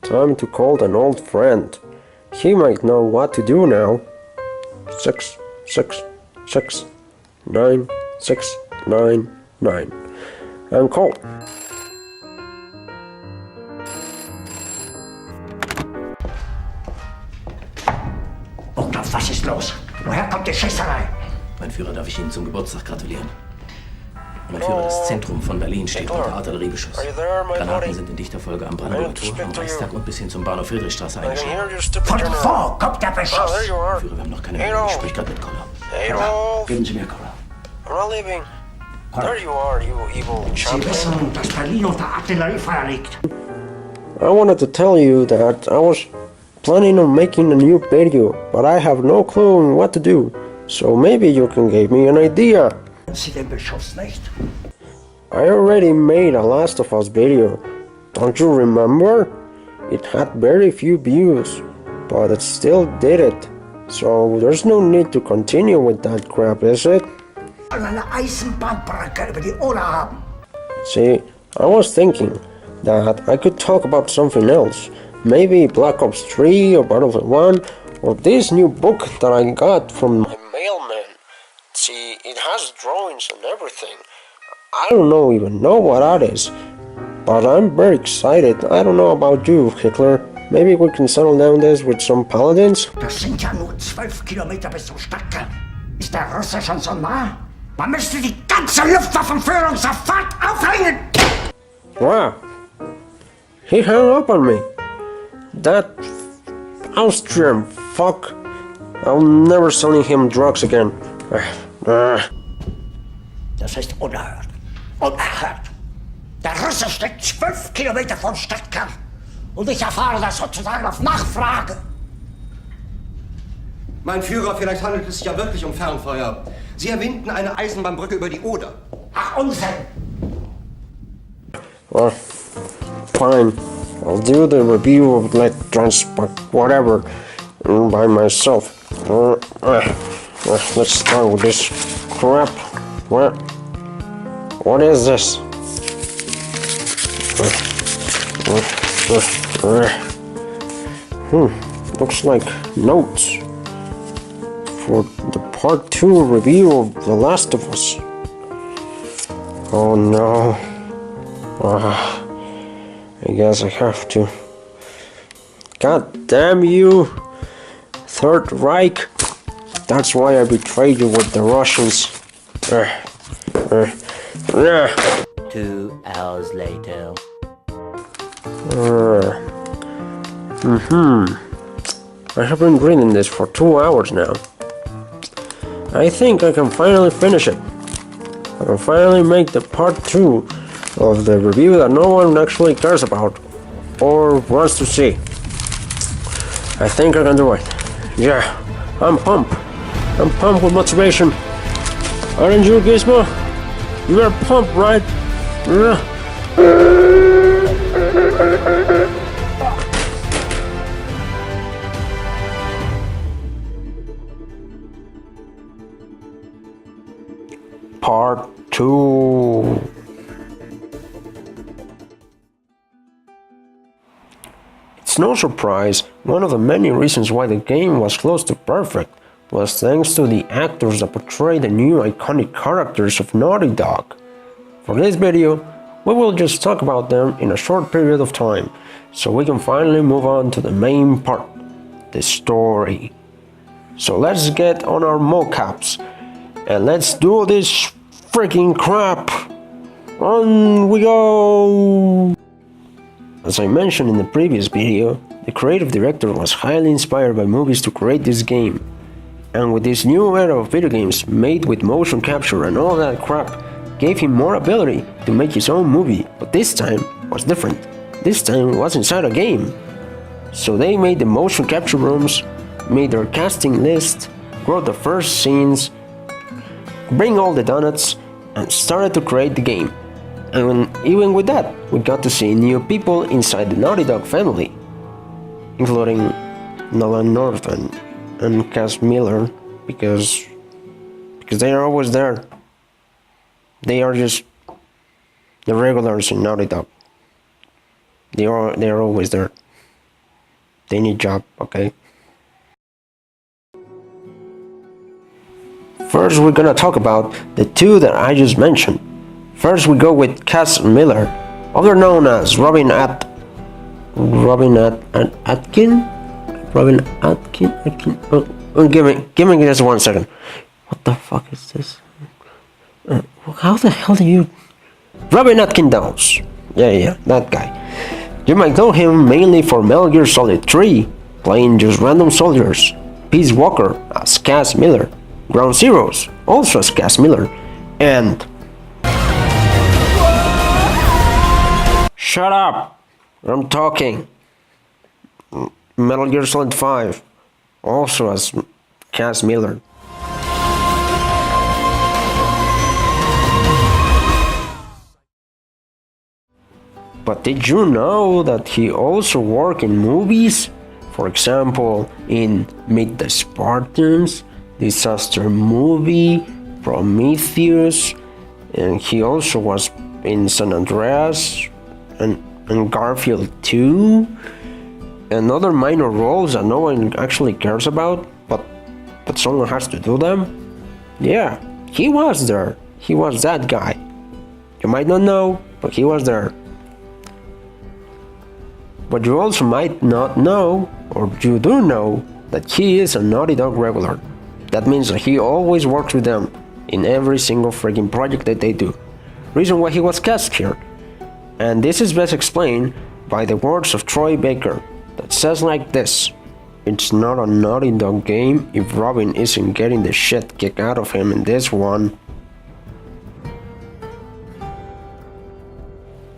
Time to call an old friend. He might know what to do now. 6669699. And call. Burgdorf, was ist los? Woher kommt die Schießerei? Mein Führer, darf ich Ihnen zum Geburtstag gratulieren? Mein Führer, das Zentrum von Berlin steht unter Artilleriebeschuss. Granaten sind in dichter Folge am Brandenburger Tor, am Reichstag und bis hin zum Bahnhof Friedrichstraße eingeschlagen. Von wo kommt der Beschuss? Führer, wir haben noch keine Meldung. Ich spreche gerade mit Koller. Geben Sie mir Koller. Sie wissen, dass Berlin unter Artilleriefeuer liegt. I wanted to tell you that I was planning on making a new video, but I have no clue on what to do. So maybe you can give me an idea. Sie den Beschuss nicht? I already made a Last of Us video. Don't you remember? It had very few views, but it still did it. So there's no need to continue with that crap, is it? Eine Eisenbahnbrücke über die Oder haben. See, I was thinking that I could talk about something else. Maybe Black Ops 3 or Battlefield 1 or this new book that I got from my mailman. See, it has drawings and everything. I don't even know what that is, but I'm very excited. I don't know about you, Hitler. Maybe we can settle down this with some paladins? Das sind ja nur 12 Kilometer bis zum Stadtkern. Ist der Russe schon so nah? Man müsste die ganze Luftwaffenführung sofort aufhängen! Wow. He hung up on me. That Austrian fuck. I'll never selling him drugs again. Das ist unerhört. Unerhört. Der Russe steht 12 Kilometer vom Stadtkern. Und ich erfahre das sozusagen auf Nachfrage. Mein Führer, vielleicht handelt es sich ja wirklich um Fernfeuer. Sie erwähnten eine Eisenbahnbrücke über die Oder. Ach, Unsinn! Well, fine. I'll do the review of Let Transport, whatever, by myself. Let's start with this crap. What is this? Looks like notes for the part 2 review of The Last of Us. Oh no. I guess I have to. God damn you, Third Reich. That's why I betrayed you with the Russians. 2 hours later. I have been reading this for 2 hours now. I think I can finally finish it. I can finally make the part 2 of the review that no one actually cares about or wants to see. I think I can do it. Yeah, I'm pumped. I'm pumped with motivation. Aren't you, Gizmo? You are pumped, right? Part 2. It's no surprise, one of the many reasons why the game was close to perfect was thanks to the actors that portray the new iconic characters of Naughty Dog. For this video, we will just talk about them in a short period of time, so we can finally move on to the main part, the story. So let's get on our mocaps, and let's do this freaking crap! On we go! As I mentioned in the previous video, the creative director was highly inspired by movies to create this game. And with this new era of video games made with motion capture and all that crap, gave him more ability to make his own movie, but this time was different. This time it was inside a game. So they made the motion capture rooms, made their casting list, wrote the first scenes, bring all the donuts, and started to create the game. And even with that, we got to see new people inside the Naughty Dog family, including Nolan North and Cass Miller, because they are always there. They are just the regulars in Naughty Dog. They are always there. they need job, okay? First, we're gonna talk about the two that I just mentioned. First, we go with Cass Miller, other known as Robin Atkin. Oh, give me just 1 second. What the fuck is this? How the hell do you... Robin Atkin Downes. Yeah, that guy. You might know him mainly for Metal Gear Solid 3, playing just random soldiers. Peace Walker as Cass Miller. Ground Zeroes, also as Cass Miller. And... Shut up! I'm talking. Metal Gear Solid 5, also as Cass Miller. But did you know that he also worked in movies? For example, in Meet the Spartans, Disaster Movie, Prometheus, and he also was in San Andreas and Garfield 2, and other minor roles that no one actually cares about, but someone has to do them. Yeah, he was there. He was that guy. You might not know, but he was there. But you also might not know, or you do know, that he is a Naughty Dog regular. That means that he always works with them in every single freaking project that they do. Reason why he was cast here. And this is best explained by the words of Troy Baker, that says like this: "It's not a Naughty Dog game if Robin isn't getting the shit kicked out of him in this one."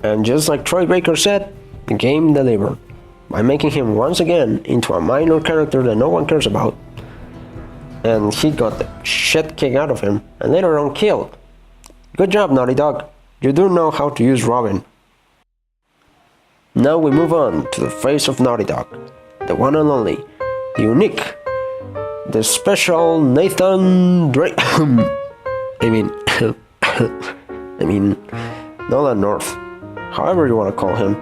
And just like Troy Baker said, the game delivered, by making him once again into a minor character that no one cares about. And he got the shit kicked out of him, and later on killed. Good job, Naughty Dog. You do know how to use Robin. Now we move on to the face of Naughty Dog, the one and only, the unique, the special Nathan Drake. I mean, Nolan North, however you want to call him.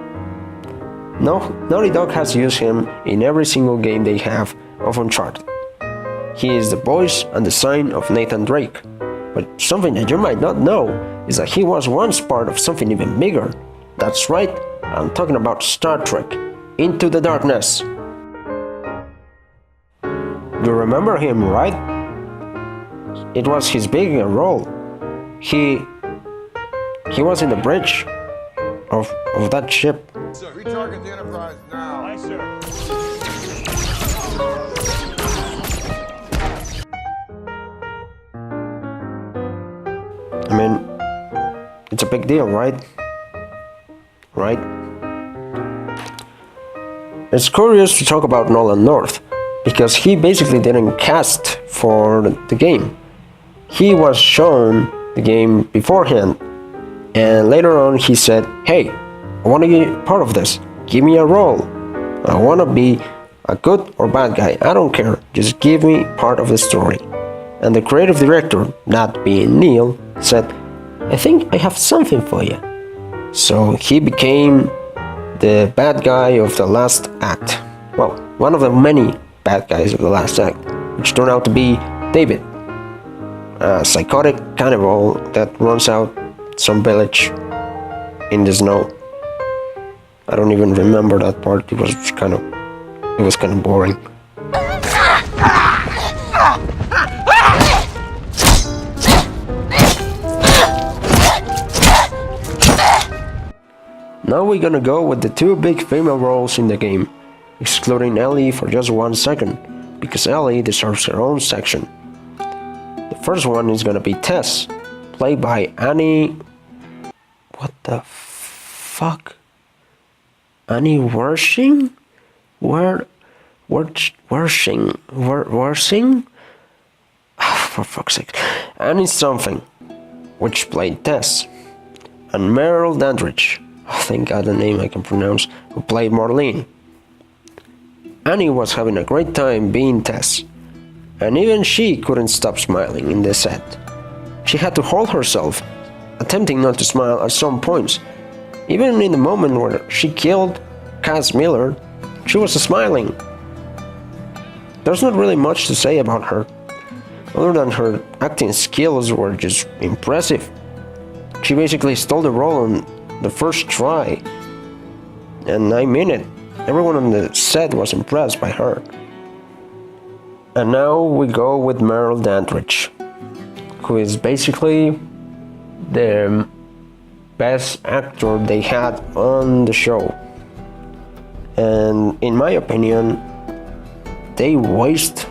No, Naughty Dog has used him in every single game they have of Uncharted. He is the voice and the sign of Nathan Drake. But something that you might not know is that he was once part of something even bigger. That's right, I'm talking about Star Trek Into the Darkness. You remember him, right? It was his big role. He was in the bridge of that ship. Sir, retarget the Enterprise now. Aye, sir. I mean, it's a big deal, right? Right? It's curious to talk about Nolan North, because he basically didn't cast for the game. He was shown the game beforehand, and later on he said, "Hey, I want to be part of this. Give me a role. I want to be a good or bad guy. I don't care. Just give me part of the story." And the creative director, that being Neil, said, "I think I have something for you." So he became the bad guy of the last act. Well, one of the many bad guys of the last act, which turned out to be David, a psychotic cannibal that runs out some village in the snow. I don't even remember that part. It was kind of boring. Now we're gonna go with the two big female roles in the game, excluding Ellie for just 1 second, because Ellie deserves her own section. The first one is gonna be Tess, played by Annie... What the fuck? Annie Wersching? Wersching? For fuck's sake. Annie something, which played Tess. And Meryl Dandridge, thank God the name I can pronounce, who played Marlene. Annie was having a great time being Tess, and even she couldn't stop smiling in the set. She had to hold herself, attempting not to smile at some points, even in the moment where she killed Cass Miller, she was smiling. There's not really much to say about her, other than her acting skills were just impressive. She basically stole the role on the first try, and I mean it. Everyone on the set was impressed by her. And now we go with Meryl Dandridge, who is basically the best actor they had on the show. And in my opinion, they waste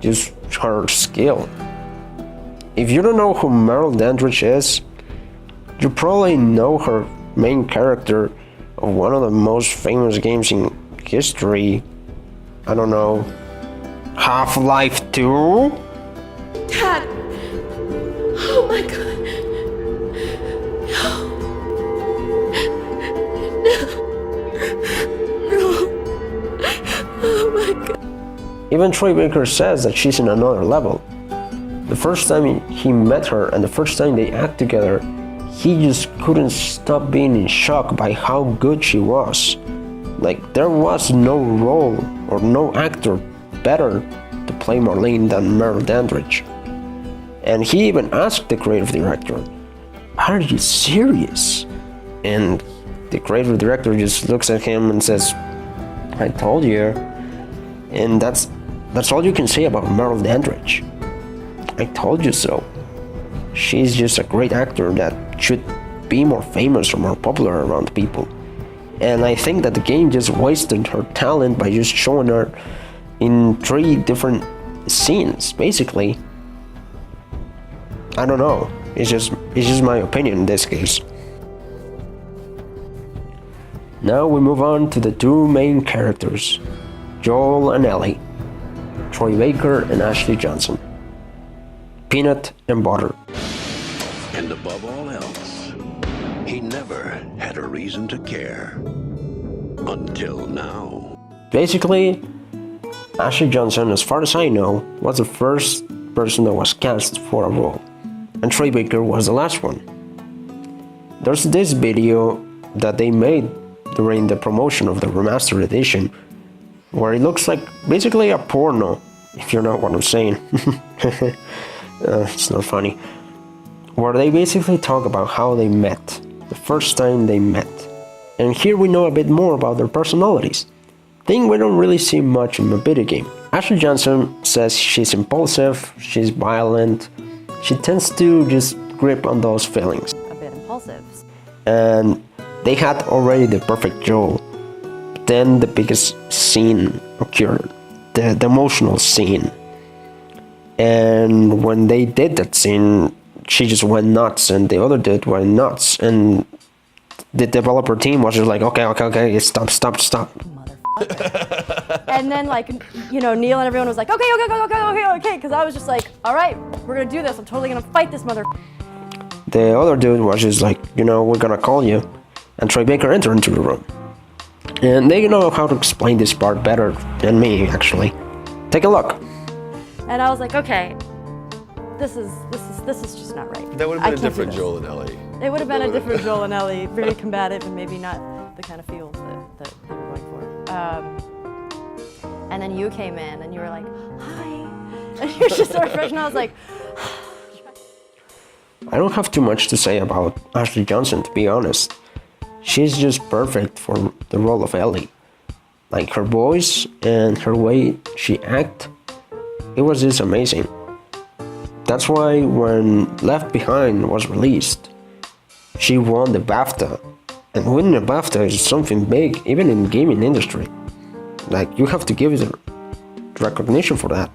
just her skill. If you don't know who Meryl Dandridge is, you probably know her main character of one of the most famous games in history. I don't know, Half-Life 2? Dad! Oh my god! No! Oh my god! Even Troy Baker says that she's in another level. The first time he met her and the first time they act together, he just couldn't stop being in shock by how good she was. Like, there was no role or no actor better to play Marlene than Meryl Dandridge. And he even asked the creative director, "Are you serious?" And the creative director just looks at him and says, "I told you." And that's all you can say about Meryl Dandridge. I told you so. She's just a great actor that should be more famous or more popular around people. And I think that the game just wasted her talent by just showing her in 3 different scenes, basically. I don't know. It's just my opinion in this case. Now we move on to the 2 main characters, Joel and Ellie, Troy Baker and Ashley Johnson, peanut and butter. And above all else, he never had a reason to care. Until now. Basically, Ashley Johnson, as far as I know, was the first person that was cast for a role, and Troy Baker was the last one. There's this video that they made during the promotion of the remastered edition, where it looks like basically a porno, if you know what I'm saying. It's not funny. Where they basically talk about how they met, the first time they met. And here we know a bit more about their personalities. Thing we don't really see much in the video game. Ashley Johnson says she's impulsive, she's violent, she tends to just grip on those feelings. A bit impulsive. And they had already the perfect Joel. Then the biggest scene occurred, the emotional scene. And when they did that scene, she just went nuts, and the other dude went nuts, and the developer team was just like, okay, stop. And then, like, you know, Neil and everyone was like, okay, because I was just like, all right, we're gonna do this. I'm totally gonna fight this mother. The other dude was just like, you know, we're gonna call you. And Troy Baker entered into the room. And they know how to explain this part better than me, actually. Take a look. And I was like, okay, this is just not right. That would have been a different Joel and Ellie. It would have been a different Joel and Ellie, very combative and maybe not the kind of feels that they were going for. And then you came in and you were like, hi. And you were just so refreshed, and I was like, I don't have too much to say about Ashley Johnson, to be honest. She's just perfect for the role of Ellie. Like, her voice and her way she acts, it was just amazing. That's why when Left Behind was released, she won the BAFTA. And winning a BAFTA is something big, even in the gaming industry. Like, you have to give it recognition for that.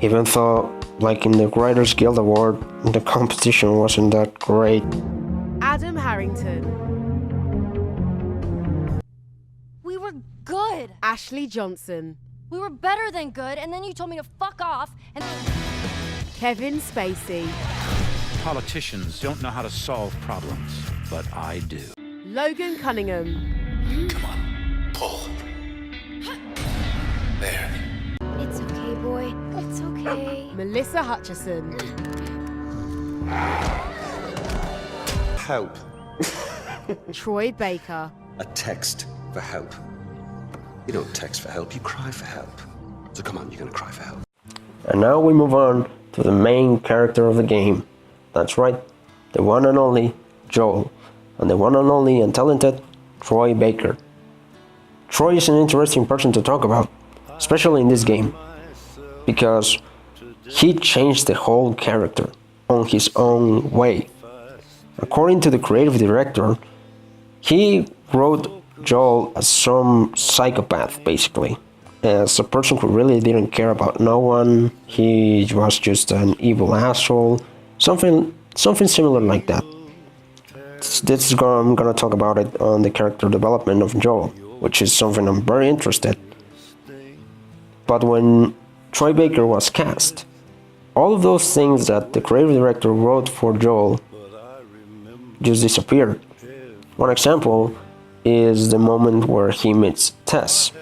Even though, like in the Writers Guild Award, the competition wasn't that great. Adam Harrington. We were good. Ashley Johnson. We were better than good, and then you told me to fuck off, and... Kevin Spacey. Politicians don't know how to solve problems, but I do. Logan Cunningham. Come on, pull. There. It's okay, boy. It's okay. Melissa Hutchison. Help. Troy Baker. A text for help. You don't text for help, you cry for help. So come on, you're gonna cry for help. And now we move on to the main character of the game. That's right, the one and only Joel, and the one and only and talented Troy Baker. Troy is an interesting person to talk about, especially in this game, because he changed the whole character on his own way. According to the creative director, he wrote Joel as some psychopath, basically, as a person who really didn't care about no one. He was just an evil asshole, something similar like that. I'm gonna talk about it on the character development of Joel, which is something I'm very interested. But when Troy Baker was cast, all of those things that the creative director wrote for Joel just disappeared. One example is the moment where he meets Tess.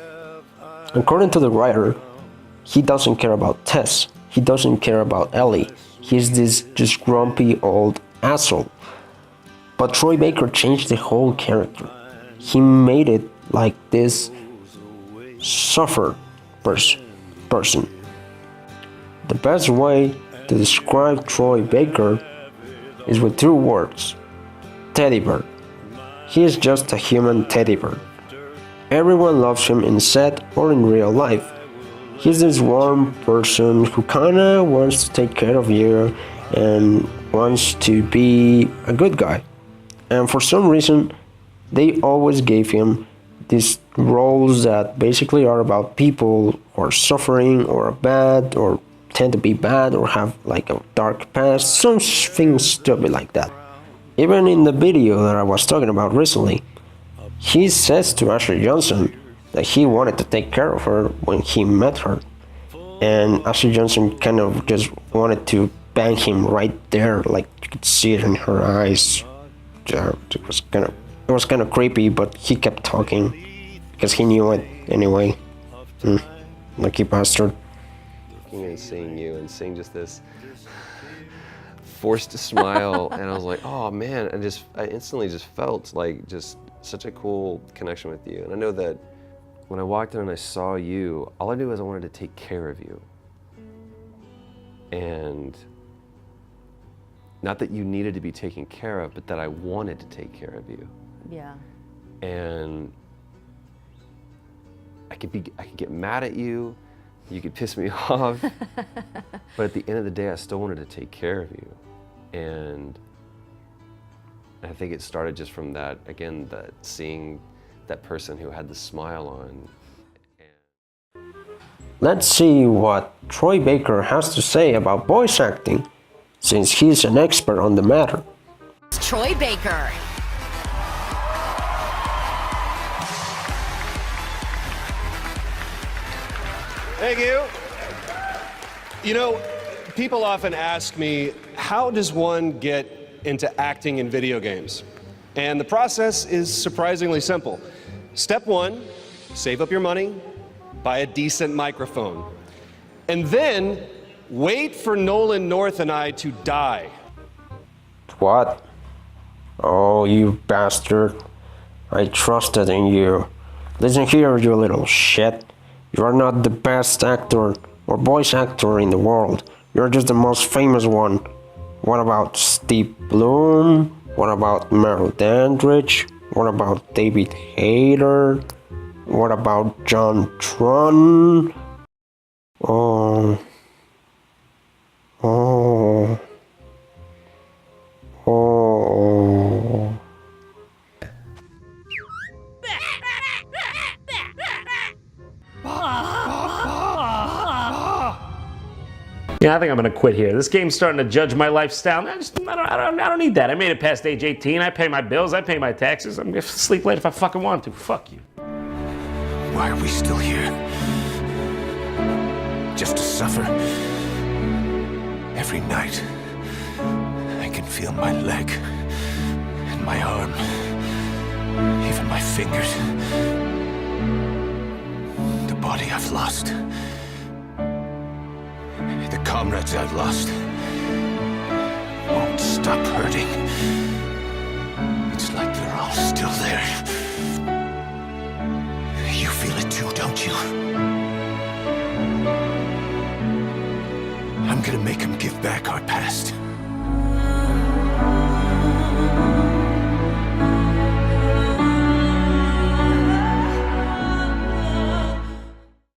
According to the writer, he doesn't care about Tess. He doesn't care about Ellie. He's this just grumpy old asshole. But Troy Baker changed the whole character. He made it like this suffer person. The best way to describe Troy Baker is with 2 words: teddy bear. He is just a human teddy bear. Everyone loves him in set or in real life. He's this warm person who kinda wants to take care of you and wants to be a good guy. And for some reason, they always gave him these roles that basically are about people who are suffering or are bad or tend to be bad or have like a dark past, something stupid like that. Even in the video that I was talking about recently, he says to Ashley Johnson that he wanted to take care of her when he met her. And Ashley Johnson kind of just wanted to bang him right there, like you could see it in her eyes. It was kind of creepy, but he kept talking because he knew it anyway. Lucky bastard. Looking and seeing you and seeing just this forced smile, and I was like, oh man, I instantly just felt like just such a cool connection with you. And I know that when I walked in and I saw you, all I knew was I wanted to take care of you. And not that you needed to be taken care of, but that I wanted to take care of you. Yeah. And I could get mad at you, you could piss me off, but at the end of the day, I still wanted to take care of you. And I think it started just from that, again, that seeing that person who had the smile on. Let's see what Troy Baker has to say about voice acting, since he's an expert on the matter. Troy Baker. Thank you. You know, people often ask me, how does one get into acting in video games? And the process is surprisingly simple. Step 1, save up your money, buy a decent microphone, and then wait for Nolan North and I to die. What? Oh, you bastard. I trusted in you. Listen here, you little shit. You are not the best actor or voice actor in the world. You're just the most famous one. What about Steve Bloom? What about Meryl Dandridge? What about David Hayter? What about John Tron? Oh. Yeah, I think I'm gonna quit here. This game's starting to judge my lifestyle. I don't need that. I made it past age 18. I pay my bills. I pay my taxes. I'm gonna sleep late if I fucking want to. Fuck you. Why are we still here? Just to suffer? Every night, I can feel my leg and my arm, even my fingers. The body I've lost. The comrades I've lost won't stop hurting. It's like they're all still there. You feel it too, don't you? don't you? I'm gonna make him give back our past.